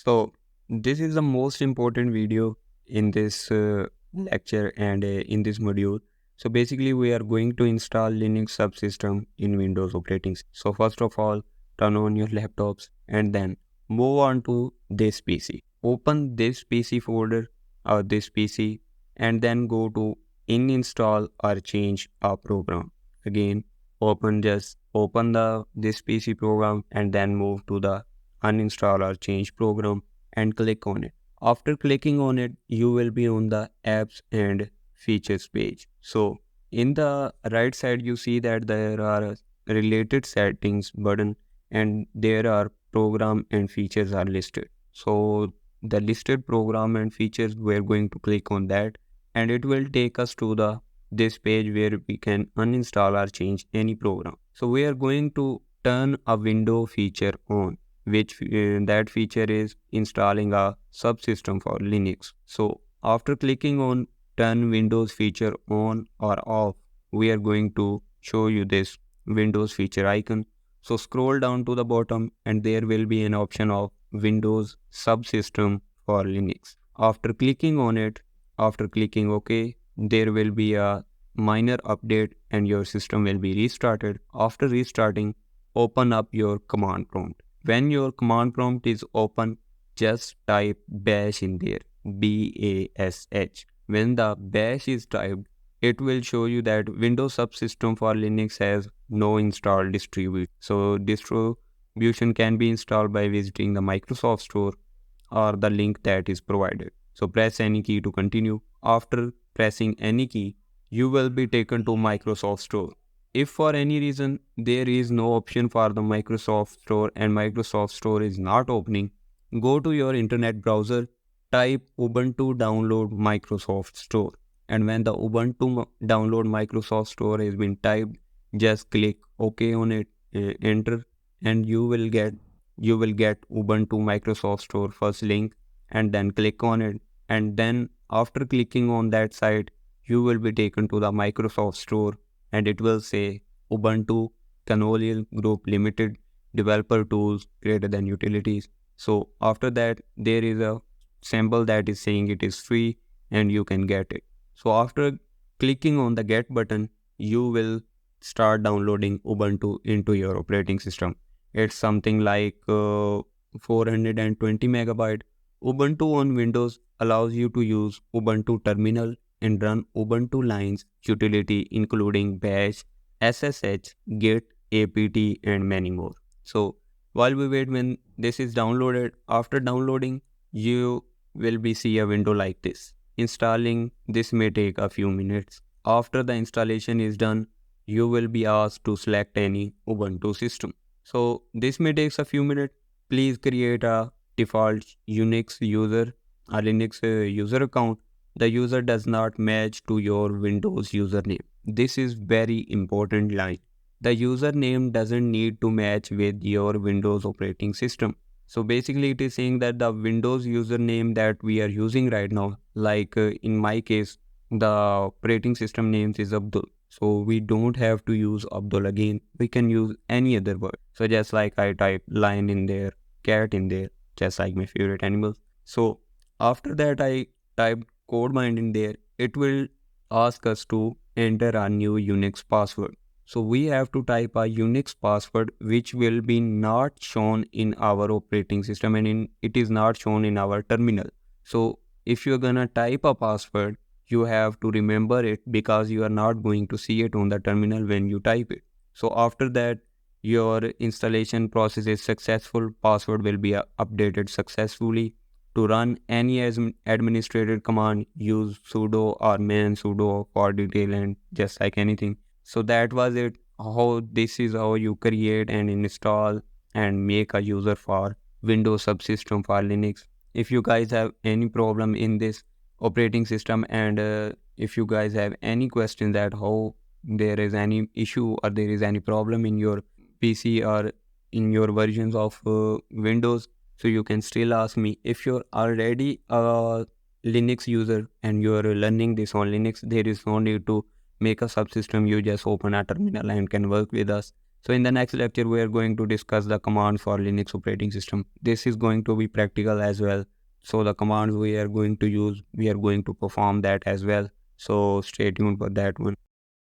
So this is the most important video in this lecture and in this module. So basically we are going to install Linux subsystem in Windows operating system. So first of all, turn on your laptops and then move on to this PC. Open this PC folder or this PC and then go to install or change a program. Again, open the this PC program and then move to the uninstall or change program and click on it. After clicking on it, you will be on the apps and features page. So in the right side, you see that there are related settings button and there are program and features are listed. So the listed program and features, we're going to click on that and it will take us to the this page where we can uninstall or change any program. So we are going to turn a window feature on, which that feature is installing a subsystem for Linux. So after clicking on turn Windows feature on or off, we are going to show you this Windows feature icon. So scroll down to the bottom and there will be an option of Windows subsystem for Linux. After clicking on it, after clicking OK, there will be a minor update and your system will be restarted. After restarting, open up your command prompt. When your command prompt is open, just type bash in there, BASH. When the bash is typed, it will show you that Windows subsystem for Linux has no installed distribution. So distribution can be installed by visiting the Microsoft Store or the link that is provided. So press any key to continue. After pressing any key, you will be taken to Microsoft Store. If for any reason there is no option for the Microsoft Store and Microsoft Store is not opening, go to your internet browser, type Ubuntu download Microsoft Store. And when the Ubuntu download Microsoft Store has been typed, just click OK on it, enter, and you will get Ubuntu Microsoft Store first link and then click on it. And then after clicking on that site, you will be taken to the Microsoft Store and it will say Ubuntu Canonical Group Limited Developer Tools greater than Utilities. So after that, there is a symbol that is saying it is free and you can get it. So after clicking on the get button, you will start downloading Ubuntu into your operating system. It's something like 420 megabyte. Ubuntu on Windows allows you to use Ubuntu terminal and run Ubuntu Lines utility including bash, SSH, git, apt and many more. So while we wait when this is downloaded, after downloading, you will be see a window like this. Installing this may take a few minutes. After the installation is done, you will be asked to select any Ubuntu system. So this may take a few minutes. Please create a default Unix user, a Linux user account. The user does not match to your Windows username. This is very important line. The username doesn't need to match with your Windows operating system. So basically it is saying that the Windows username that we are using right now, like in my case, the operating system name is Abdul. So we don't have to use Abdul again. We can use any other word. So just like I type lion in there, cat in there, just like my favorite animals. So after that I type CodeMind in there. It will ask us to enter a new Unix password. So we have to type a Unix password which will be not shown in our operating system and it is not shown in our terminal. So if you're gonna type a password, you have to remember it because you are not going to see it on the terminal when you type it. So after that, your installation process is successful. Password will be updated successfully. To run any administrator command, use sudo or man sudo for detail and just like anything. So that was it. This is how you create and install and make a user for Windows subsystem for Linux. If you guys have any problem in this operating system and if you guys have any question that how there is any issue or there is any problem in your PC or in your versions of Windows, so you can still ask me. If you're already a Linux user and you're learning this on Linux, there is no need to make a subsystem. You just open a terminal and can work with us. So in the next lecture, we are going to discuss the commands for Linux operating system. This is going to be practical as well. So the commands we are going to use, we are going to perform that as well. So stay tuned for that one.